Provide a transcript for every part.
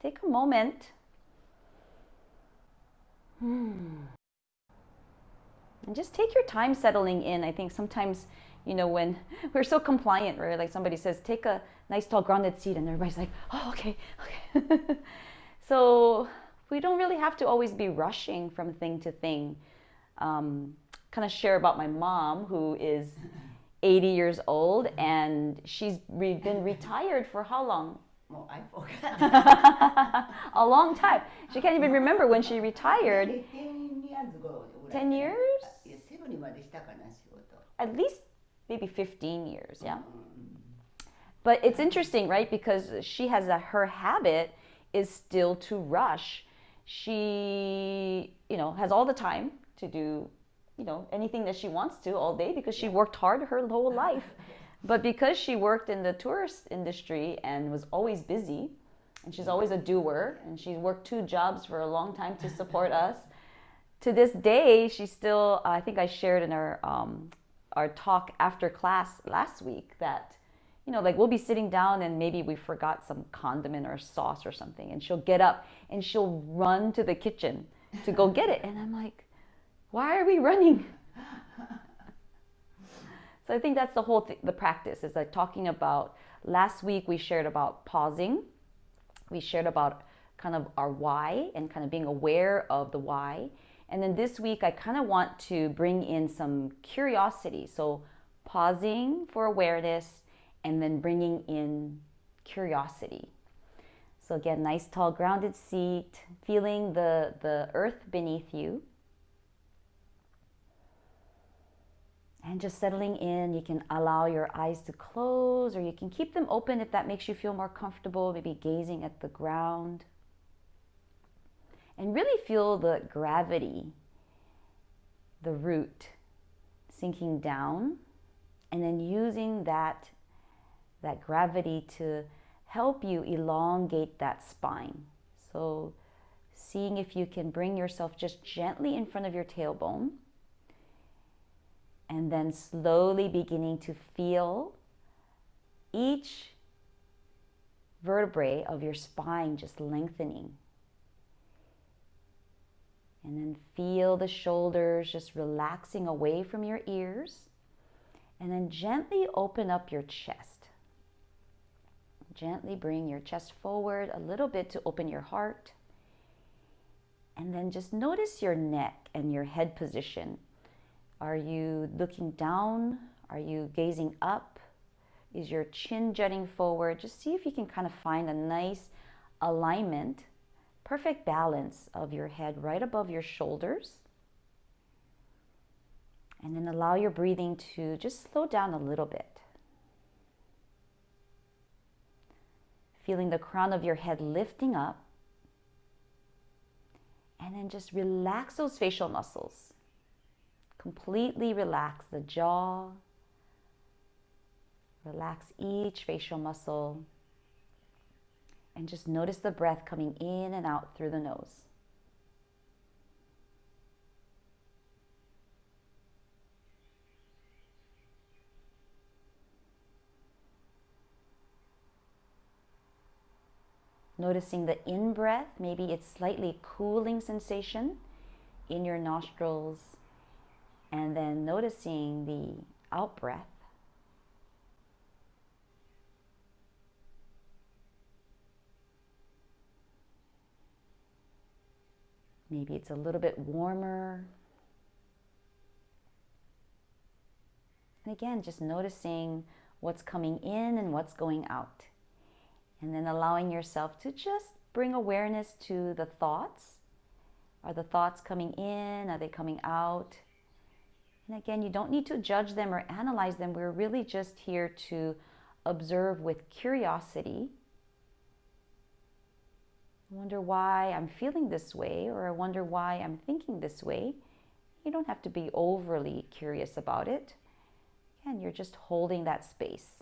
take a moment. And just take your time settling in. I think sometimes, when we're so compliant, right? Like somebody says, take a nice tall grounded seat, and everybody's like, oh, okay, okay. So we don't really have to always be rushing from thing to thing. Kind of share about my mom, who is 80 years old, and she's been retired for how long? Well, I forgot. A long time. She can't even remember when she retired. 10 years ago 10 years? 7までしたかな、仕事。At least maybe 15 years, yeah. But it's interesting, right? Because she has her habit is still to rush. She, has all the time to do, anything that she wants to all day because she worked hard her whole life. But because she worked in the tourist industry and was always busy, and she's always a doer, and she's worked 2 jobs for a long time to support us, to this day, she still, I think I shared in our talk after class last week that, like we'll be sitting down and maybe we forgot some condiment or sauce or something, and she'll get up and she'll run to the kitchen to go get it. And I'm like, why are we running? So I think that's the whole the practice is like talking about, last week we shared about pausing. We shared about kind of our why and kind of being aware of the why. And then this week I kind of want to bring in some curiosity. So pausing for awareness and then bringing in curiosity. So again, nice tall grounded seat, feeling the earth beneath you. And just settling in. You can allow your eyes to close, or you can keep them open if that makes you feel more comfortable, maybe gazing at the ground. And really feel the gravity, the root sinking down, and then using that gravity to help you elongate that spine. So seeing if you can bring yourself just gently in front of your tailbone, and then slowly beginning to feel each vertebrae of your spine just lengthening. And then feel the shoulders just relaxing away from your ears. And then gently open up your chest. Gently bring your chest forward a little bit to open your heart. And then just notice your neck and your head position. Are you looking down? Are you gazing up? Is your chin jutting forward? Just see if you can kind of find a nice alignment, perfect balance of your head right above your shoulders. And then allow your breathing to just slow down a little bit. Feeling the crown of your head lifting up. And then just relax those facial muscles. Completely relax the jaw. Relax each facial muscle. And just notice the breath coming in and out through the nose. Noticing the in-breath, maybe it's slightly cooling sensation in your nostrils. And then noticing the out-breath. Maybe it's a little bit warmer. And again, just noticing what's coming in and what's going out. And then allowing yourself to just bring awareness to the thoughts. Are the thoughts coming in? Are they coming out? And again, you don't need to judge them or analyze them. We're really just here to observe with curiosity. I wonder why I'm feeling this way, or I wonder why I'm thinking this way. You don't have to be overly curious about it. Again, you're just holding that space.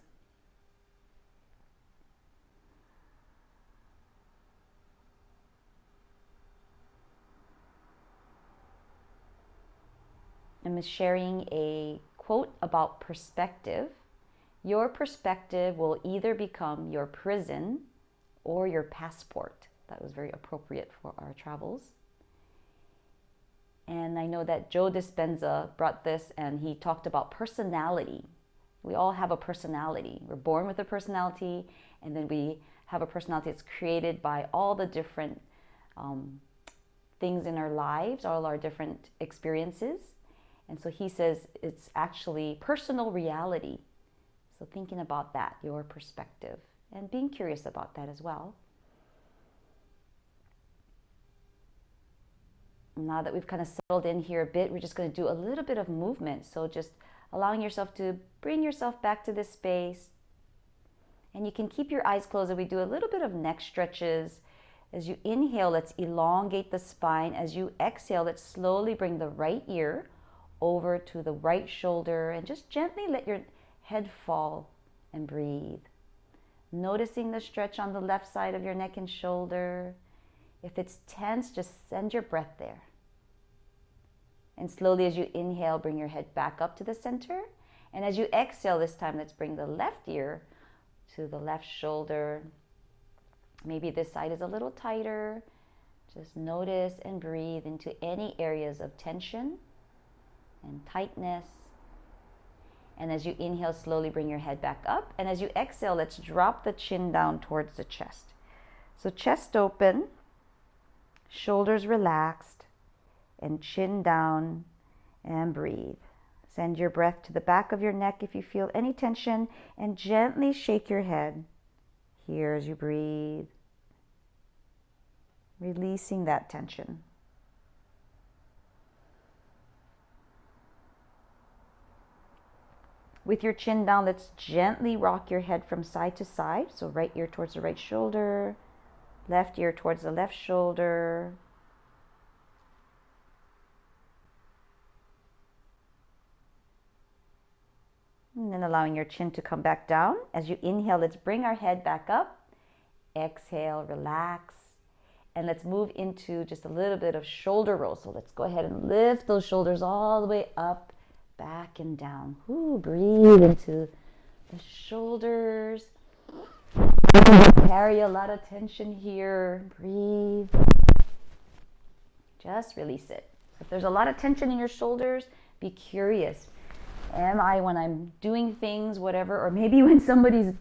I'm sharing a quote about perspective. Your perspective will either become your prison or your passport. That was very appropriate for our travels. And I know that Joe Dispenza brought this, and he talked about personality. We all have a personality. We're born with a personality, and then we have a personality that's created by all the different things in our lives, all our different experiences. And so he says it's actually personal reality. So thinking about that, your perspective, and being curious about that as well. Now that we've kind of settled in here a bit, we're just going to do a little bit of movement. So just allowing yourself to bring yourself back to this space. And you can keep your eyes closed as we do a little bit of neck stretches. As you inhale, let's elongate the spine. As you exhale, let's slowly bring the right ear over to the right shoulder and just gently let your head fall and breathe. Noticing the stretch on the left side of your neck and shoulder. If it's tense, just send your breath there. And slowly as you inhale, bring your head back up to the center. And as you exhale this time, let's bring the left ear to the left shoulder. Maybe this side is a little tighter. Just notice and breathe into any areas of tension and tightness. And as you inhale, slowly bring your head back up. And as you exhale, let's drop the chin down towards the chest. So chest open, shoulders relaxed, and chin down, and breathe. Send your breath to the back of your neck if you feel any tension, and gently shake your head here as you breathe, releasing that tension. With your chin down, let's gently rock your head from side to side. So right ear towards the right shoulder, left ear towards the left shoulder. And then allowing your chin to come back down. As you inhale, let's bring our head back up. Exhale, relax. And let's move into just a little bit of shoulder roll. So let's go ahead and lift those shoulders all the way up, back and down. Ooh, breathe into the shoulders. Carry a lot of tension here. Breathe. Just release it. If there's a lot of tension in your shoulders, be curious. Am I, when I'm doing things, whatever, or maybe when somebody's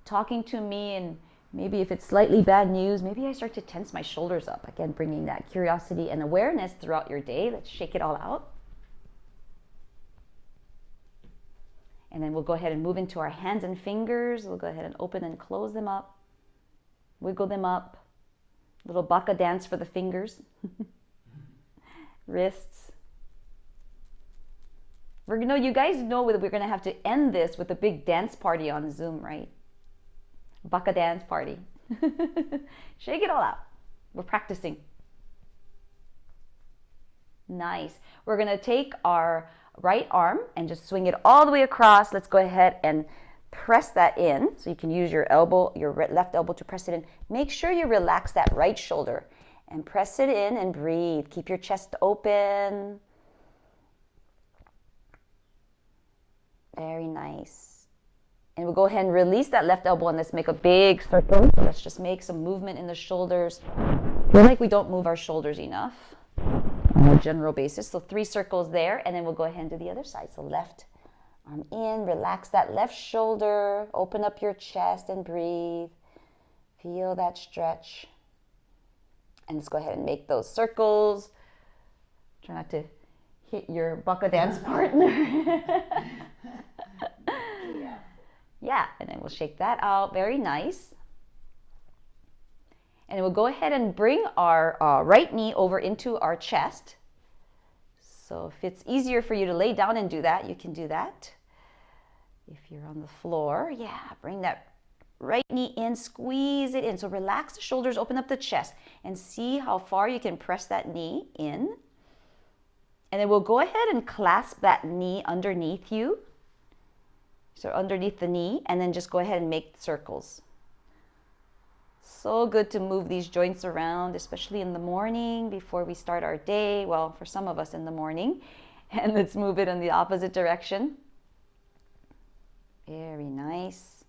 talking to me and maybe if it's slightly bad news, maybe I start to tense my shoulders up. Again, bringing that curiosity and awareness throughout your day. Let's shake it all out. And then we'll go ahead and move into our hands and fingers. We'll go ahead and open and close them up. Wiggle them up. Little Baka dance for the fingers. Wrists. You guys know that we're going to have to end this with a big dance party on Zoom, right? Baka dance party. Shake it all out. We're practicing. Nice. We're going to take our right arm and just swing it all the way across. Let's go ahead and press that in. So you can use your elbow, your left elbow to press it in. Make sure you relax that right shoulder and press it in and breathe. Keep your chest open. Very nice. And we'll go ahead and release that left elbow and let's make a big circle. So let's just make some movement in the shoulders. I feel like we don't move our shoulders enough on a general basis. So 3 circles there, and then we'll go ahead and do the other side. So left arm in, relax that left shoulder, open up your chest and breathe. Feel that stretch. And let's go ahead and make those circles. Try not to hit your Baka dance partner. Yeah, and then we'll shake that out. Very nice. And we'll go ahead and bring our right knee over into our chest. So if it's easier for you to lay down and do that, you can do that. If you're on the floor, yeah, bring that right knee in, squeeze it in. So relax the shoulders, open up the chest, and see how far you can press that knee in. And then we'll go ahead and clasp that knee underneath you. So underneath the knee, and then just go ahead and make circles. So good to move these joints around, especially in the morning before we start our day. Well, for some of us in the morning. And let's move it in the opposite direction. Very nice.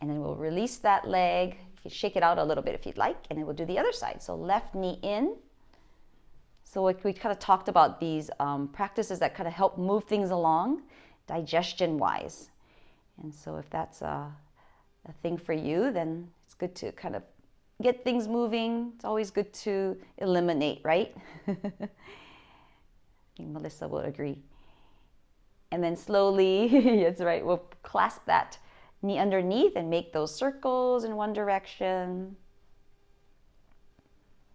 And then we'll release that leg. You can shake it out a little bit if you'd like, and then we'll do the other side. So left knee in. So we kind of talked about these practices that kind of help move things along digestion-wise. And so if that's a thing for you, then it's good to kind of get things moving. It's always good to eliminate, right? I think Melissa will agree. And then slowly, that's right, we'll clasp that knee underneath and make those circles in one direction.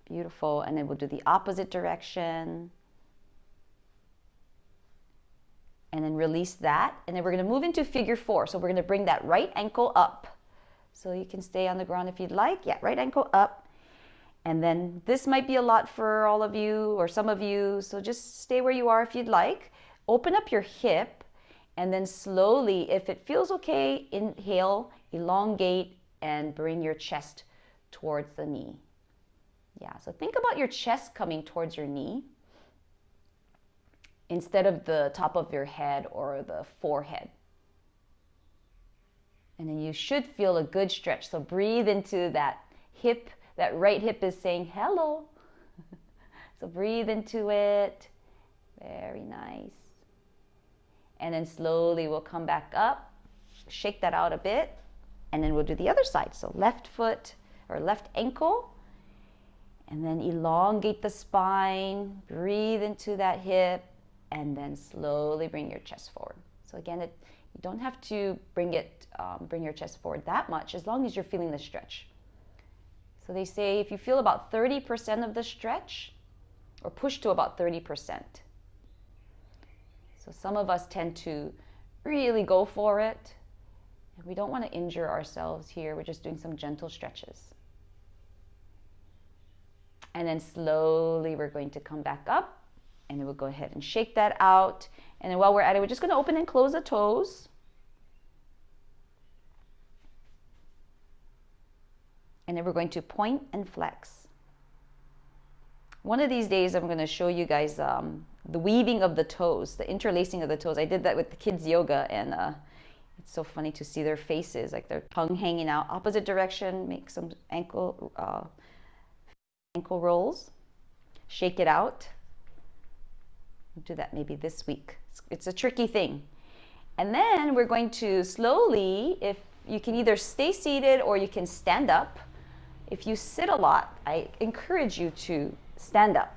Beautiful. And then we'll do the opposite direction. And then release that. And then we're going to move into figure 4. So we're going to bring that right ankle up. So you can stay on the ground if you'd like. Yeah, right ankle up. And then this might be a lot for all of you or some of you. So just stay where you are if you'd like. Open up your hip. And then slowly, if it feels okay, inhale, elongate, and bring your chest towards the knee. Yeah, so think about your chest coming towards your knee instead of the top of your head or the forehead. And then you should feel a good stretch. So breathe into that hip. That right hip is saying hello. So breathe into it. Very nice. And then slowly we'll come back up, shake that out a bit, and then we'll do the other side. So left foot or left ankle, and then elongate the spine, breathe into that hip, and then slowly bring your chest forward. So again, you don't have to bring your chest forward that much as long as you're feeling the stretch. So they say if you feel about 30% of the stretch, or push to about 30%. So some of us tend to really go for it. And we don't want to injure ourselves here. We're just doing some gentle stretches. And then slowly we're going to come back up. And then we'll go ahead and shake that out. And then while we're at it, we're just going to open and close the toes. And then we're going to point and flex. One of these days, I'm going to show you guys the weaving of the toes, the interlacing of the toes. I did that with the kids' yoga, and it's so funny to see their faces, like their tongue hanging out. Opposite direction, make some ankle rolls. Shake it out. We'll do that maybe this week. It's a tricky thing. And then we're going to slowly, if you can either stay seated or you can stand up. If you sit a lot, I encourage you to stand up.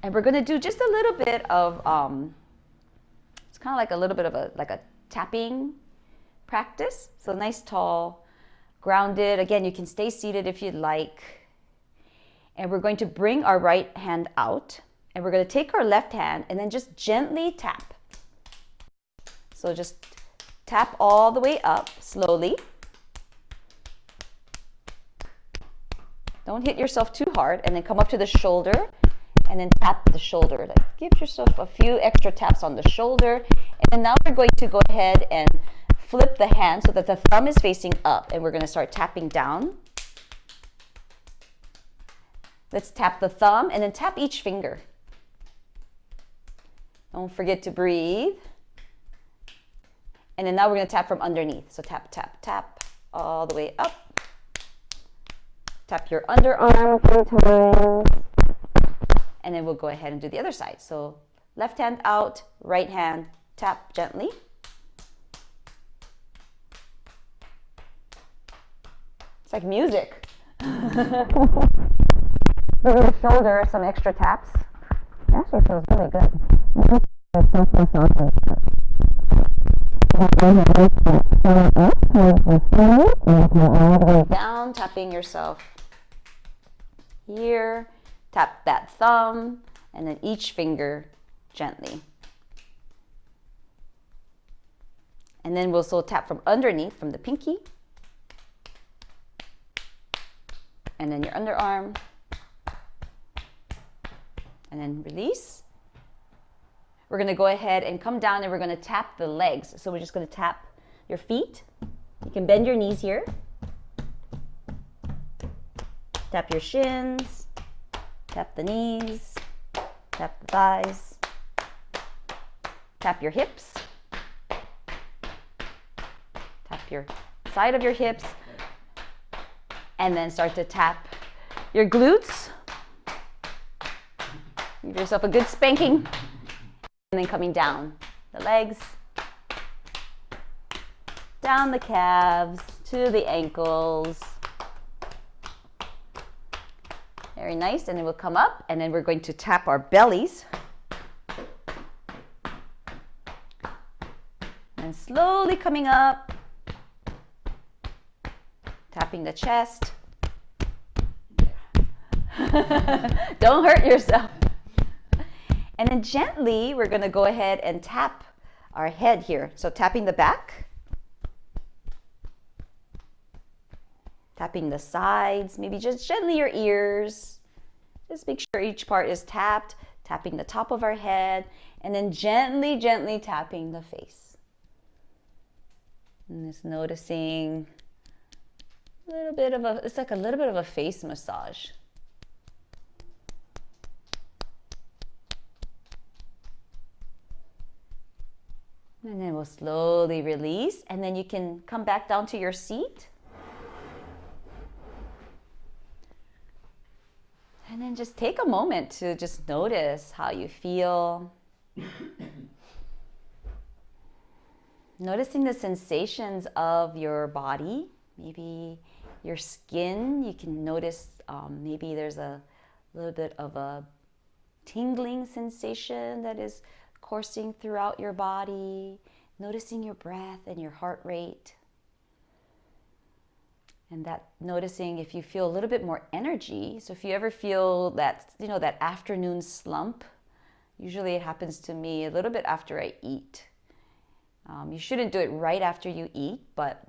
And we're going to do just a little bit of, it's kind of like a little bit of a tapping practice. So nice, tall, grounded. Again, you can stay seated if you'd like. And we're going to bring our right hand out. And we're going to take our left hand and then just gently tap. So just tap all the way up slowly. Don't hit yourself too hard, and then come up to the shoulder and then tap the shoulder. Like, give yourself a few extra taps on the shoulder. And then now we're going to go ahead and flip the hand so that the thumb is facing up, and we're going to start tapping down. Let's tap the thumb and then tap each finger. Don't forget to breathe. And then now we're going to tap from underneath. So tap, tap, tap all the way up. Tap your underarm 3 times. And then we'll go ahead and do the other side. So left hand out, right hand, tap gently. It's like music. Over the shoulder, some extra taps. It actually feels really good. Down, tapping yourself here. Tap that thumb, and then each finger gently. And then we'll also tap from underneath, from the pinky. And then your underarm. And then release. We're going to go ahead and come down, and we're going to tap the legs. So we're just going to tap your feet. You can bend your knees here. Tap your shins. Tap the knees. Tap the thighs. Tap your hips. Tap your side of your hips. And then start to tap your glutes. Give yourself a good spanking. And then coming down the legs, down the calves, to the ankles. Very nice. And then we'll come up, and then we're going to tap our bellies. And slowly coming up, tapping the chest. Don't hurt yourself. And then gently, we're going to go ahead and tap our head here. So tapping the back, tapping the sides, maybe just gently your ears. Just make sure each part is tapped, tapping the top of our head, and then gently, gently tapping the face. And just noticing a little bit of it's like a little bit of a face massage. And then we'll slowly release, and then you can come back down to your seat. And then just take a moment to just notice how you feel. Noticing the sensations of your body, maybe your skin. You can notice maybe there's a little bit of a tingling sensation that is coursing throughout your body, noticing your breath and your heart rate. And that noticing if you feel a little bit more energy. So if you ever feel that, that afternoon slump, usually it happens to me a little bit after I eat. You shouldn't do it right after you eat, but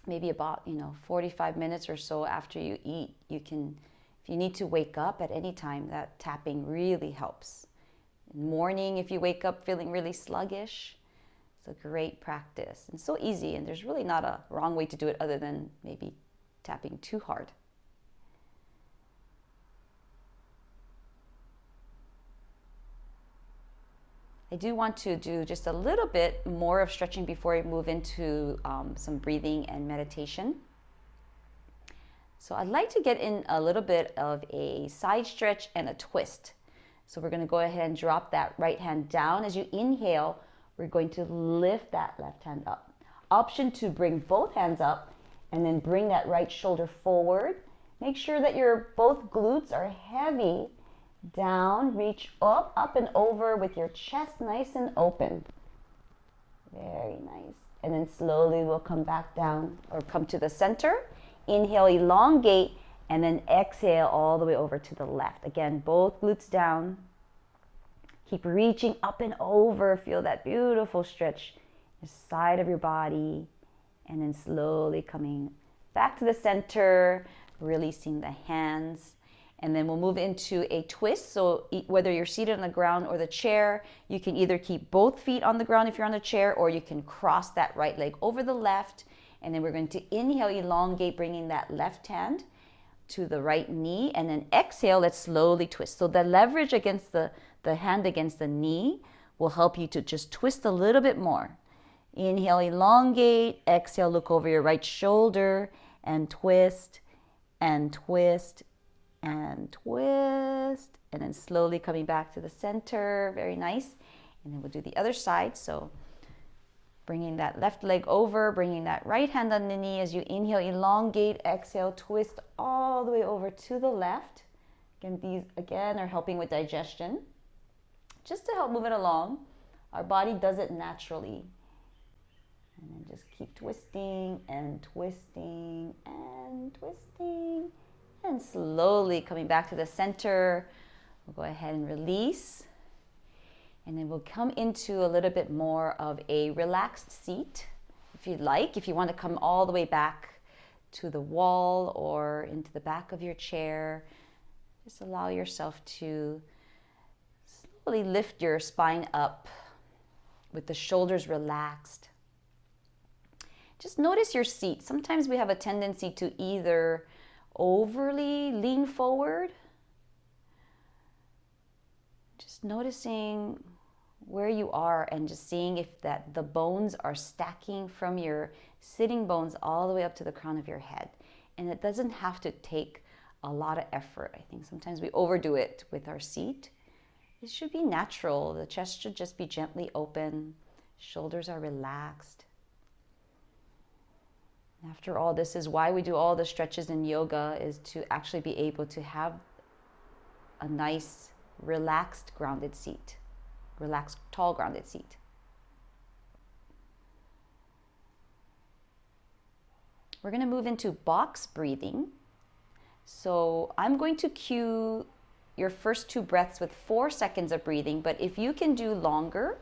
maybe about, 45 minutes or so after you eat, you can, if you need to wake up at any time, that tapping really helps. Morning, if you wake up feeling really sluggish, it's a great practice and so easy, and there's really not a wrong way to do it other than maybe tapping too hard. I do want to do just a little bit more of stretching before I move into some breathing and meditation. So I'd like to get in a little bit of a side stretch and a twist. So we're going to go ahead and drop that right hand down. As you inhale, we're going to lift that left hand up. Option to bring both hands up and then bring that right shoulder forward. Make sure that your both glutes are heavy. Down, reach up and over with your chest nice and open. Very nice. And then slowly we'll come back down or come to the center. Inhale, elongate. And then exhale all the way over to the left. Again, both glutes down. Keep reaching up and over. Feel that beautiful stretch the side of your body. And then slowly coming back to the center, releasing the hands. And then we'll move into a twist. So whether you're seated on the ground or the chair, you can either keep both feet on the ground if you're on the chair, or you can cross that right leg over the left. And then we're going to inhale, elongate, bringing that left hand to the right knee, and then exhale, let's slowly twist. So the leverage against the hand against the knee will help you to just twist a little bit more. Inhale, elongate. Exhale, look over your right shoulder and twist and twist and twist. And then slowly coming back to the center. Very nice. And then we'll do the other side. So bringing that left leg over, bringing that right hand on the knee as you inhale, elongate, exhale, twist all the way over to the left. Again, these again are helping with digestion. Just to help move it along. Our body does it naturally. And then just keep twisting and twisting and twisting. And slowly coming back to the center. We'll go ahead and release. And then we'll come into a little bit more of a relaxed seat, if you'd like. If you want to come all the way back to the wall or into the back of your chair, just allow yourself to slowly lift your spine up with the shoulders relaxed. Just notice your seat. Sometimes we have a tendency to either overly lean forward. Just noticing where you are and just seeing if that the bones are stacking from your sitting bones all the way up to the crown of your head. And it doesn't have to take a lot of effort. I think sometimes we overdo it with our seat. It should be natural. The chest should just be gently open. Shoulders are relaxed. After all, this is why we do all the stretches in yoga, is to actually be able to have a nice, relaxed, grounded seat. Relaxed, tall, grounded seat. We're going to move into box breathing. So I'm going to cue your first 2 breaths with 4 seconds of breathing, but if you can do longer,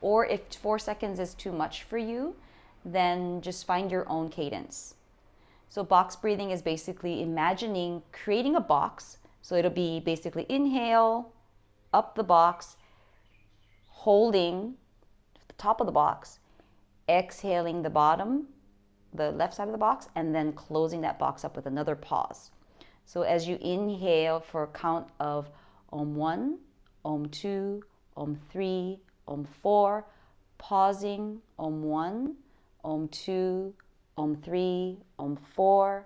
or if 4 seconds is too much for you, then just find your own cadence. So box breathing is basically imagining creating a box. So it'll be basically inhale, up the box, holding the top of the box, exhaling the bottom, the left side of the box, and then closing that box up with another pause. So as you inhale for a count of Om 1, Om 2, Om 3, Om 4, pausing Om 1, Om 2, Om 3, Om 4,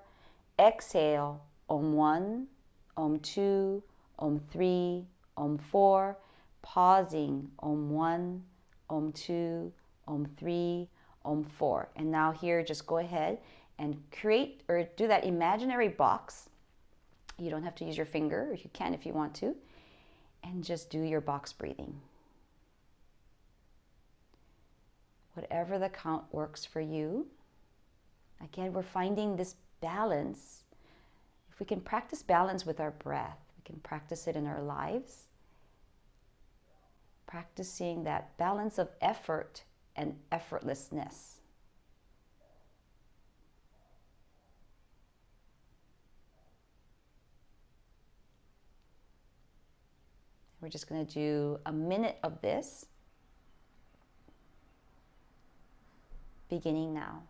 exhale Om 1, Om 2, Om 3, Om 4, pausing Om 1, Om 2, Om 3, Om 4. And now here, just go ahead and create or do that imaginary box. You don't have to use your finger, or you can if you want to, and just do your box breathing. Whatever the count works for you. Again, we're finding this balance. If we can practice balance with our breath, we can practice it in our lives. Practicing that balance of effort and effortlessness. We're just going to do a minute of this, beginning now.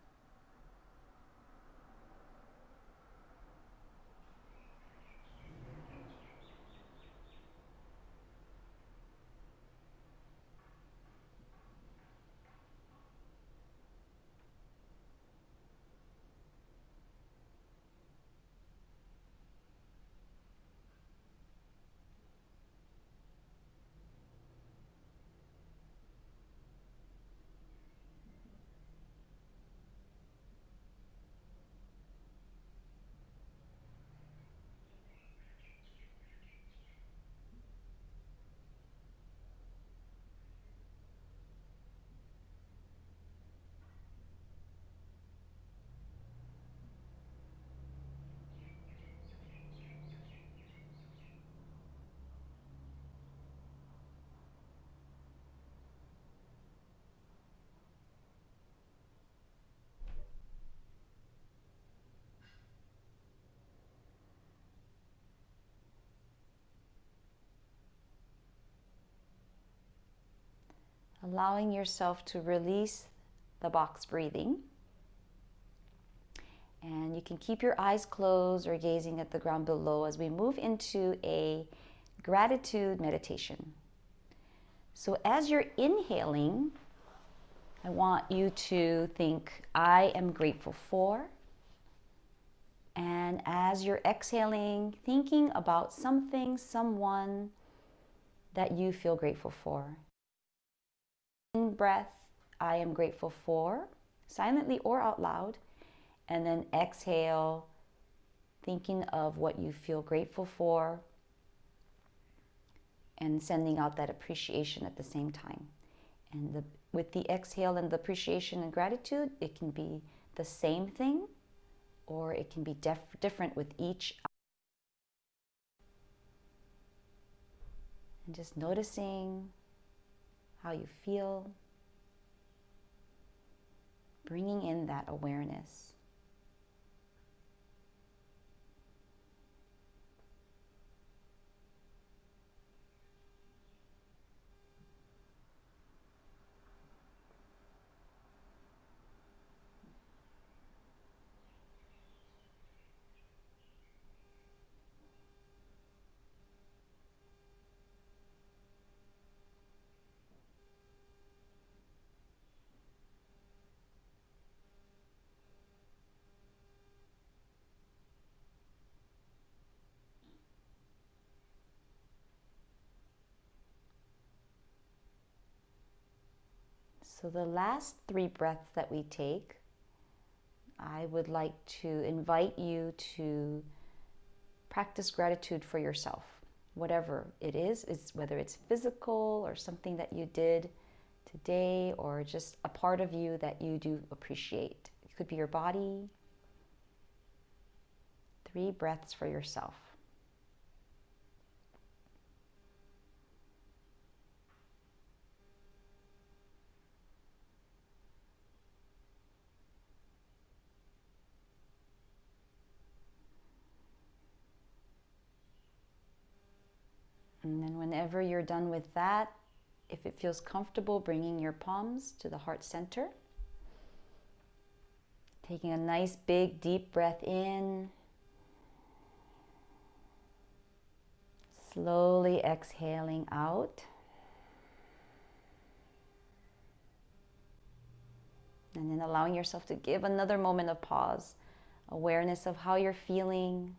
Allowing yourself to release the box breathing. And you can keep your eyes closed or gazing at the ground below as we move into a gratitude meditation. So as you're inhaling, I want you to think, I am grateful for. And as you're exhaling, thinking about something, someone that you feel grateful for. In breath, I am grateful for, silently or out loud. And then exhale, thinking of what you feel grateful for and sending out that appreciation at the same time. And with the exhale and the appreciation and gratitude, it can be the same thing or it can be different with each. And just noticing how you feel, bringing in that awareness. So the last 3 breaths that we take, I would like to invite you to practice gratitude for yourself. Whatever it is whether it's physical or something that you did today or just a part of you that you do appreciate. It could be your body. 3 breaths for yourself. And then whenever you're done with that, if it feels comfortable, bringing your palms to the heart center. Taking a nice big deep breath in. Slowly exhaling out. And then allowing yourself to give another moment of pause. Awareness of how you're feeling.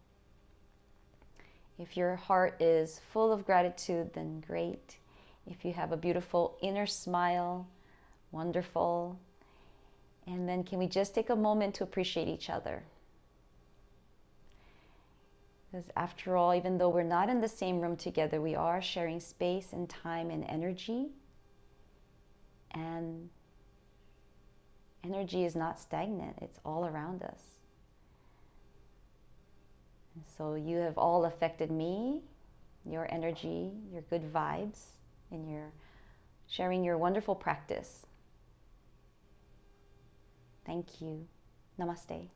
If your heart is full of gratitude, then great. If you have a beautiful inner smile, wonderful. And then can we just take a moment to appreciate each other? Because after all, even though we're not in the same room together, we are sharing space and time and energy. And energy is not stagnant. It's all around us. And so you have all affected me, your energy, your good vibes, and your sharing your wonderful practice. Thank you. Namaste.